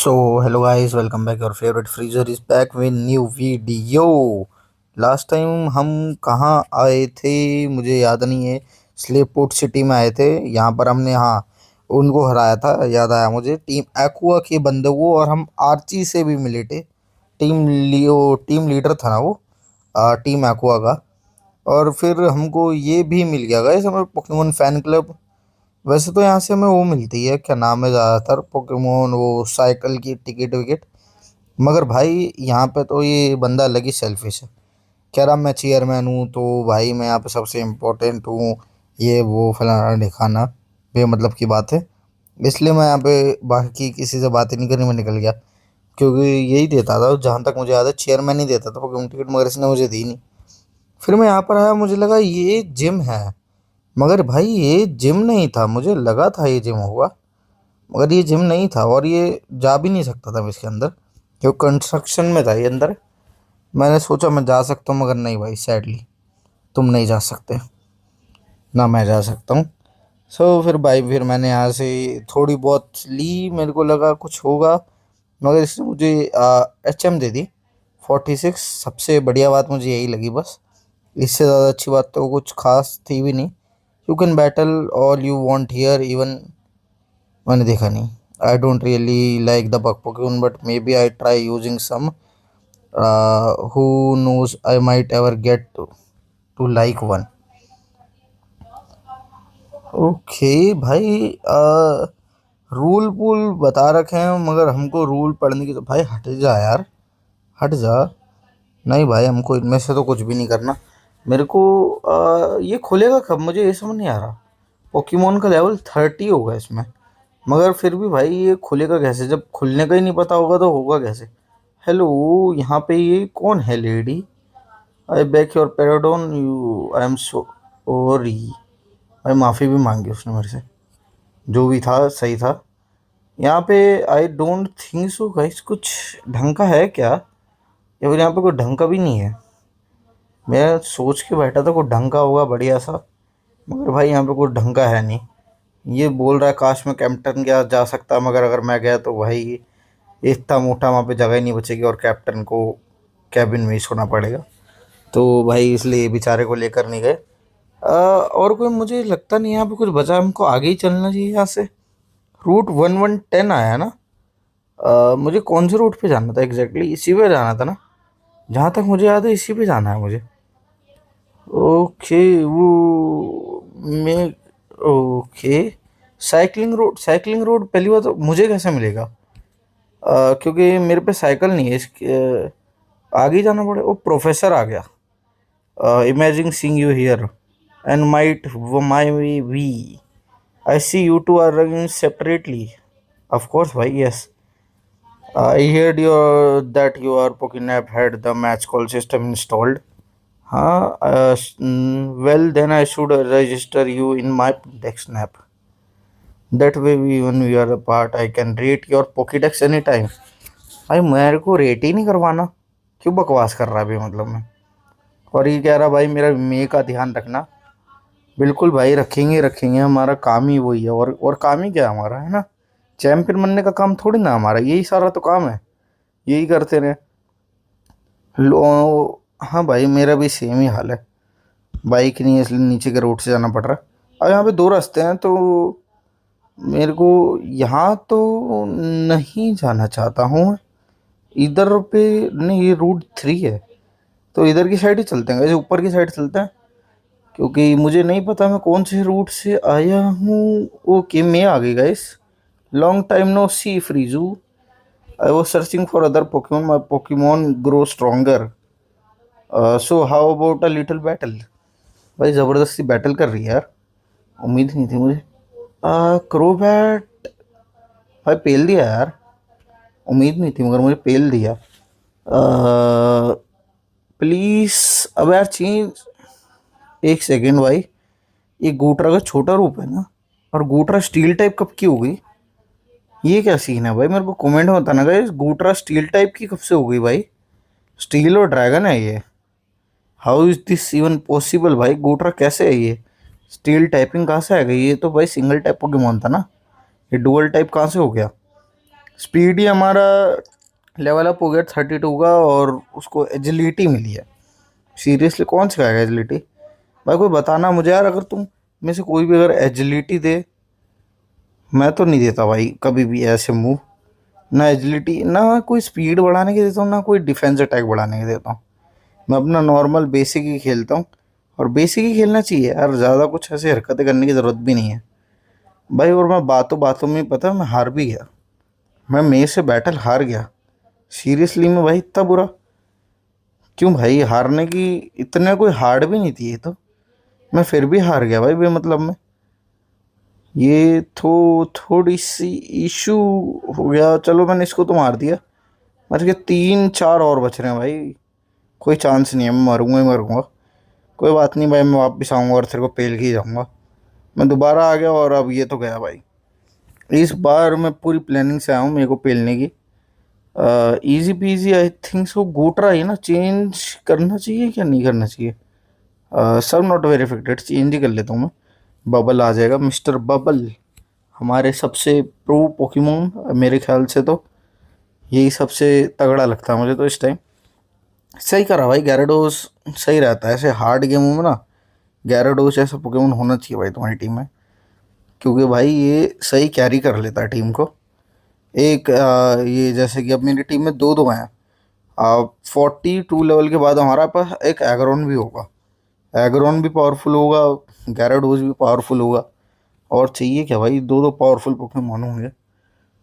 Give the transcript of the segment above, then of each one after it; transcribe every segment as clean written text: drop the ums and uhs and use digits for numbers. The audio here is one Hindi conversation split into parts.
So hello guys, welcome back. Your favorite freezer is back with new video. Last time हम कहाँ आए थे मुझे याद नहीं है। स्लेपोर्ट सिटी में आए थे। यहाँ पर हमने हाँ उनको हराया था, याद आया मुझे। टीम एक्वा के बंदे को, और हम आर्ची से भी मिले थे। टीम लीडर था ना वो, टीम एक्वा का। और फिर हमको ये भी मिल गया गाइस, हमें पोकेमोन फैन क्लब। वैसे तो यहाँ से हमें वो मिलती है, क्या नाम है, ज़्यादातर पोकेमोन वो साइकिल की टिकट विकेट। मगर भाई यहाँ पे तो ये बंदा अलग ही सेल्फिश है। कह रहा मैं चेयरमैन हूँ तो भाई मैं यहाँ पे सबसे इम्पोर्टेंट हूँ, ये वो फलाना ढिकाना। बेमतलब की बात है। इसलिए मैं यहाँ पे बाकी किसी से बातें नहीं करनी, मैं निकल गया। क्योंकि यही देता था, जहाँ तक मुझे याद है चेयरमैन ही देता था पोकेमोन टिकट, मगर इसने मुझे दी नहीं। फिर मैं यहाँ पर आया, मुझे लगा ये जिम है। मगर भाई ये जिम नहीं था, मुझे लगा था ये जिम होगा, मगर ये जिम नहीं था। और ये जा भी नहीं सकता था मैं इसके अंदर, क्योंकि कंस्ट्रक्शन में था ये अंदर। मैंने सोचा मैं जा सकता हूँ, मगर नहीं भाई, सैडली तुम नहीं जा सकते, ना मैं जा सकता हूँ। फिर भाई फिर मैंने यहाँ से थोड़ी बहुत ली, मेरे को लगा कुछ होगा। मगर इसने मुझे HM दे दी 46। सबसे बढ़िया बात मुझे यही लगी बस। इससे ज़्यादा अच्छी बात तो कुछ खास थी भी नहीं। You can battle all you want here even. मैंने देखा नहीं। I don't really like the bug Pokemon but maybe I try using some. Who knows I might ever get to like one. Okay भाई, रूल वूल बता रखे हैं, मगर हमको रूल पढ़ने की तो भाई हट जा यार, हट जा। नहीं भाई, हमको इनमें से तो कुछ भी नहीं करना। मेरे को ये खुलेगा कब, मुझे ये समझ नहीं आ रहा। पोकेमोन का लेवल 30 होगा इसमें, मगर फिर भी भाई ये खुलेगा कैसे, जब खुलने का ही नहीं पता होगा तो होगा कैसे। हेलो, यहाँ पे ये कौन है lady. I beg your pardon you, I am sorry. भाई माफ़ी भी मांगी उसने मेरे से, जो भी था सही था। यहाँ पे I don't think so guys कुछ ढंग का है क्या, या फिर यहाँ पे कोई ढंग का भी नहीं है। मैं सोच के बैठा था कोई ढंग का होगा बढ़िया सा, मगर भाई यहाँ पे कोई ढंग का है नहीं। ये बोल रहा है काश मैं कैप्टन गया जा सकता, मगर अगर मैं गया तो भाई इतना मोटा वहाँ पे जगह ही नहीं बचेगी, और कैप्टन को कैबिन में ही सोना पड़ेगा। तो भाई इसलिए बेचारे को लेकर नहीं गए। और कोई मुझे लगता नहीं यहाँ पे कुछ बचा, हमको आगे ही चलना चाहिए यहाँ से। रूट 1110 आया है ना। मुझे कौन से रूट पे जाना था एग्जैक्टली, इसी पे जाना था ना, जहाँ तक मुझे याद है इसी पे जाना है मुझे। ओके वो मैं ओके साइकिलिंग रोड पहली बात तो मुझे कैसे मिलेगा, क्योंकि मेरे पे साइकिल नहीं है। इसके आगे ही जाना पड़े। वो प्रोफेसर आ गया। Imagine seeing you here and might my we, I see you two are running separately. Of course भाई, yes. I heard your that your Pokémon app had the match call system installed. हाँ, well then I should register you in my Pokédex app. That way we when we are apart I can rate your Pokédex anytime. भाई मेरे को रेट ही नहीं करवाना, क्यों बकवास कर रहा है अभी मतलब में। और ये कह रहा भाई मेरा मे का ध्यान रखना। बिल्कुल भाई, रखेंगे रखेंगे, हमारा काम ही वही है। और काम ही क्या हमारा है ना, चैंपियन बनने का काम थोड़ी ना हमारा, यही सारा तो काम है, यही करते रहे। लो, हाँ भाई मेरा भी सेम ही हाल है। बाइक नहीं है इसलिए नीचे के रोड से जाना पड़ रहा है। अब यहाँ पे दो रास्ते हैं, तो मेरे को यहाँ तो नहीं जाना चाहता हूँ। इधर पे नहीं, ये रूट 3 है, तो इधर की साइड ही चलते हैं, ऐसे ऊपर की साइड चलते हैं। क्योंकि मुझे नहीं पता मैं कौन से रूट से आया हूँ। ओके, मैं आ गई guys. Long time no see फ्रीजू। I was searching for other Pokemon, my Pokemon grow stronger, so how about a little battle. भाई ज़बरदस्ती बैटल कर रही है यार, उम्मीद नहीं थी मुझे। क्रोबैट भाई पेल दिया यार, उम्मीद नहीं थी मगर मुझे पेल दिया। प्लीज़ अब यार चेंज। एक सेकेंड भाई, ये गूटरा का छोटा रूप है ना, और गूटरा स्टील टाइप कब की हो गई, ये क्या सीन है भाई, मेरे को कमेंट में बताना गाइस। गूटरा स्टील टाइप की कब से हो गई भाई, स्टील और ड्रैगन है ये। How is this even possible भाई, गोटरा कैसे है ये, स्टील टाइपिंग कहाँ से आ गई, ये तो भाई सिंगल टाइप पोकेमोन था ना, ये डुअल टाइप कहाँ से हो गया। स्पीड ही हमारा लेवल अप हो गया 32 का, और उसको एजिलिटी मिली है। सीरियसली कौन सिखाएगा एजिलिटी? भाई कोई बताना मुझे यार, अगर तुम में से कोई भी अगर एजिलिटी दे। मैं तो नहीं देता भाई कभी भी ऐसे मूव। ना एजिलिटी, ना कोई स्पीड बढ़ाने की देता हूँ, ना कोई डिफेंस अटैक बढ़ाने की देता हूँ। मैं अपना नॉर्मल बेसिक ही खेलता हूँ। और बेसिक ही खेलना चाहिए यार, ज़्यादा कुछ ऐसी हरकतें करने की ज़रूरत भी नहीं है भाई। और मैं बातों बातों में पता है मैं हार भी गया। मैं मेरे से बैटल हार गया सीरियसली में भाई, इतना बुरा क्यों भाई? हारने की इतने कोई हार्ड भी नहीं थी ये तो। मैं फिर भी हार गया भाई बेमतलब में। ये तो थोड़ी सी इशू हो गया। चलो मैंने इसको तो मार दिया। मर के 3 4 और बच रहे हैं भाई। कोई चांस नहीं है, मैं मरूंगा ही मरूंगा। कोई बात नहीं भाई, मैं वापस आऊँगा और तेरे को पेल के ही जाऊँगा। मैं दोबारा आ गया और अब ये तो गया भाई। इस बार मैं पूरी प्लानिंग से आया हूँ मेरे को पेलने की। Easy peasy I think so. गोटरा है ना, चेंज करना चाहिए क्या नहीं करना चाहिए? सब नॉट वेरीफाइड, चेंज ही कर लेता हूँ मैं। बबल आ जाएगा, मिस्टर बबल। हमारे सबसे प्रो पोकेमोन मेरे ख्याल से तो यही सबसे तगड़ा लगता है मुझे तो इस टाइम। सही करा भाई, गैराडोस सही रहता है ऐसे हार्ड गेमों में ना। गैराडोस ऐसा पोकेमोन होना चाहिए भाई तुम्हारी टीम में, क्योंकि भाई ये सही कैरी कर लेता है टीम को। एक ये जैसे कि अब मेरी टीम में दो दो हैं। 42 लेवल के बाद हमारा पास एक एग्रोन भी होगा। एग्रोन भी पावरफुल होगा, गैराडोस भी पावरफुल होगा। और चाहिए क्या भाई, दो दो पावरफुल पोकेमोन होंगे।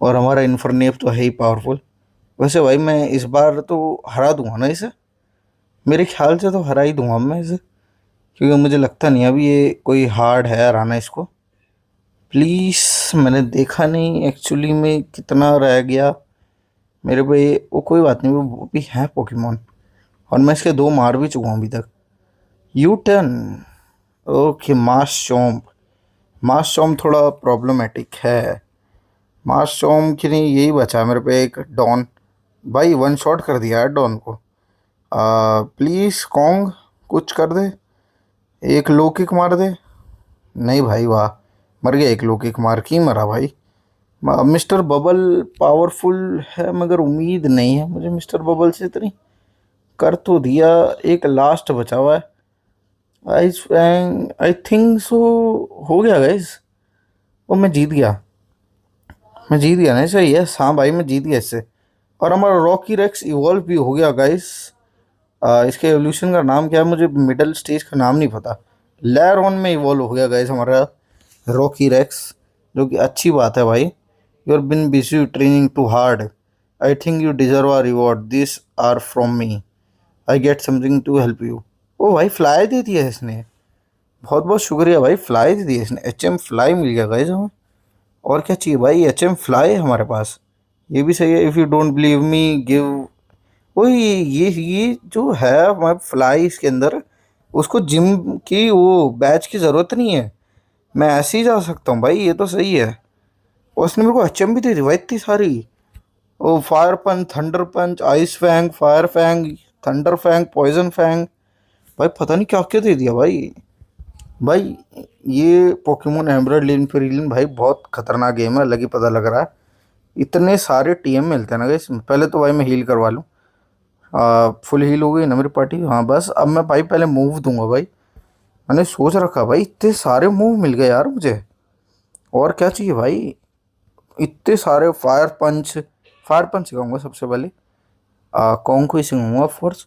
और हमारा इन्फरनेप तो है ही पावरफुल। वैसे भाई मैं इस बार तो हरा दूंगा ना इसे। मेरे ख्याल से तो हरा ही दूंगा मैं इसे, क्योंकि मुझे लगता नहीं अभी ये कोई हार्ड है हराना इसको। प्लीज़, मैंने देखा नहीं एक्चुअली में कितना रह गया मेरे पे। वो कोई बात नहीं, वो भी है पोकेमोन। और मैं इसके दो मार भी चुका हूँ अभी तक। U turn. ओके, मास चोम्प। मास चोम्प थोड़ा प्रॉब्लमेटिक है। मास चोम्प के लिए यही बचा मेरे पे एक डॉन। भाई वन शॉट कर दिया है डॉन को। प्लीज़ कॉन्ग कुछ कर दे, एक लो किक मार दे। नहीं भाई वाह, मर गया एक लो किक मार के ही मरा भाई। मिस्टर बबल पावरफुल है मगर उम्मीद नहीं है मुझे मिस्टर बबल से इतनी। कर तो दिया, एक लास्ट बचा हुआ है। Ice fang I think so हो गया गाइस। वो मैं जीत गया। मैं जीत गया ना, सही है। हाँ भाई मैं जीत गया इससे। और हमारा रॉकी रेक्स इवॉल्व भी हो गया गाइस। इसके एवोल्यूशन का नाम क्या है मुझे मिडल स्टेज का नाम नहीं पता। लेयर वन में इवॉल्व हो गया गाइस हमारा रॉकी रेक्स, जो कि अच्छी बात है भाई। You are been busy training too hard. I think you deserve a reward, this are from me. I get something to help you. ओ भाई फ्लाई दे दिया है इसने। बहुत बहुत शुक्रिया भाई, फ्लाई दे दिया इसने। HM फ्लाई मिल गया गाइस हमें। और क्या चाहिए भाई, HM फ्लाई है हमारे पास। ये भी सही है। If you don't believe me give. वही ये जो है हमारे फ्लाई इसके अंदर, उसको जिम की वो बैच की ज़रूरत नहीं है। मैं ऐसे ही जा सकता हूँ भाई, ये तो सही है। और उसने मेरे को HM भी दे दी भाई इतनी सारी। ओ fire punch, thunder punch, ice fang, fire fang, thunder fang, poison fang. भाई पता नहीं क्या क्या दे दिया भाई। भाई ये पोकेमोन एमराल्ड इन्फीरियन भाई बहुत खतरनाक गेम है, अलग ही पता लग रहा है। इतने सारे TM मिलते हैं ना गाइस। पहले तो भाई मैं हील करवा लूँ। फुल हील हो गई ना मेरी पार्टी। हाँ बस अब मैं भाई पहले मूव दूंगा भाई। मैंने सोच रखा भाई, इतने सारे मूव मिल गए यार मुझे। और क्या चाहिए भाई, इतने सारे। फायर पंच, फायर पंच सिखाऊंगा सबसे पहले। कौन को ही सिखाऊंगा ऑफकोर्स।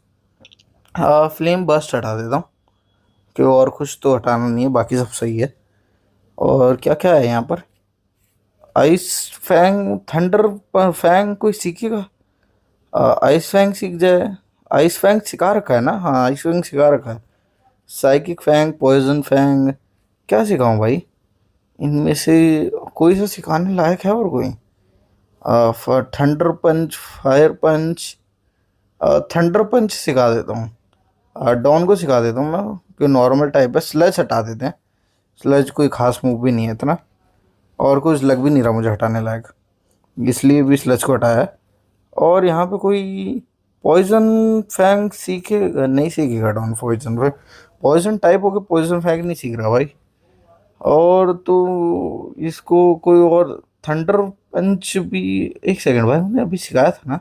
फ्लेम बस्ट हटा देता हूँ, कि और कुछ तो हटाना नहीं है, बाकी सब सही है। और क्या क्या है यहाँ पर? आइस फैंग, थंडर फैंग कोई सीखेगा? आइस फैंग सीख जाए। आइस फैंग सिखा रखा है ना, हाँ आइस फैंग सिखा रखा है। साइकिक फैंग, पॉइजन फैंग, क्या सिखाऊं भाई? इनमें से कोई सा सिखाने लायक है और कोई? थंडर पंच, फायर पंच। थंडर पंच सिखा देता हूँ। डॉन को सिखा देता हूँ मैं, कि नॉर्मल टाइप है। स्लज हटा देते हैं। स्लज कोई खास मूव भी नहीं है इतना, और कुछ लग भी नहीं रहा मुझे हटाने लायक, इसलिए भी स्लज को हटाया है। और यहाँ पे कोई पॉइजन फैंग सीखेगा? नहीं सीखेगा डॉन पॉइजन पे। पॉइजन टाइप हो गया, पॉइजन फैंग नहीं सीख रहा भाई। और तो इसको कोई और थंडर पंच भी। एक सेकंड भाई, मैंने अभी सिखाया था ना?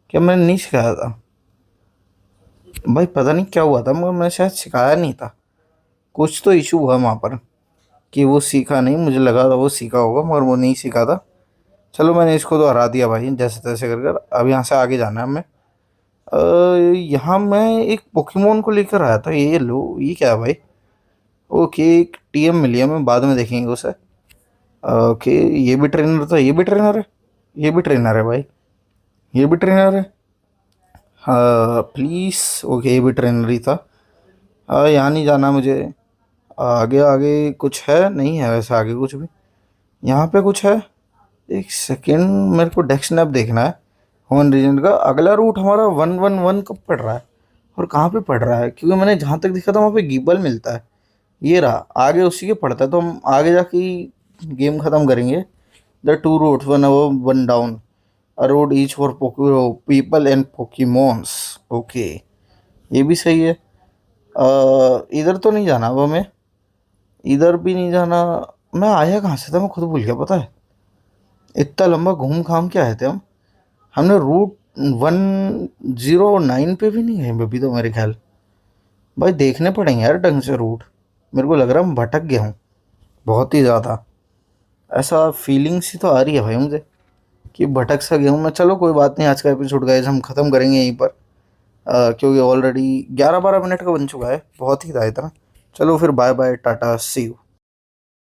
क्या मैंने नहीं सिखाया था? भाई पता नहीं क्या हुआ था, मगर मैं शायद सिखाया नहीं था। कुछ तो इशू हुआ वहाँ पर कि वो सीखा नहीं। मुझे लगा था वो सीखा होगा, मगर वो नहीं सीखा था। चलो मैंने इसको तो हरा दिया भाई, जैसे तैसे कर कर। अब यहाँ से आगे जाना है हमें। यहाँ मैं एक पोकेमोन को लेकर आया था। ये लो, ये क्या है भाई? ओके, एक टीएम मिली है, मैं बाद में देखेंगे उसे। ओके, ये भी ट्रेनर था, ये भी ट्रेनर है, ये भी ट्रेनर है भाई, ये भी ट्रेनर है। हाँ प्लीज़। ओके, ये भी ट्रेनर ही था। यहाँ नहीं जाना मुझे। आगे आगे कुछ है? नहीं है वैसे आगे कुछ भी। यहाँ पे कुछ है? एक सेकेंड, मेरे को डेस्क नैप देखना है। वन रीजन का अगला रूट हमारा 111 कब पड़ रहा है और कहाँ पे पड़ रहा है? क्योंकि मैंने जहाँ तक देखा था वहाँ पे गीबल मिलता है। ये रहा आगे, उसी के पड़ता है। तो हम आगे जाके गेम ख़त्म करेंगे। The two roads, one our one down, a road each for people and Pokemons. Okay, ये भी सही है। इधर तो नहीं जाना अब हमें, इधर भी नहीं जाना। मैं आया कहाँ से था, मैं खुद भूल गया पता है। इतना लंबा घूम घाम के आए थे हम। हमने रूट 109 पे भी नहीं गए अभी तो मेरे ख्याल। भाई देखने पड़ेंगे यार ढंग से रूट। मेरे को लग रहा है मैं भटक गया हूँ बहुत ही ज़्यादा। ऐसा फीलिंग सी तो आ रही है भाई मुझे कि भटक सा गया हूँ मैं। चलो कोई बात नहीं, आज का एपिसोड गाइस हम ख़त्म करेंगे यहीं पर। क्योंकि ऑलरेडी 11-12 मिनट का बन चुका है, बहुत ही था इतना। चलो फिर, bye bye, tata, see you.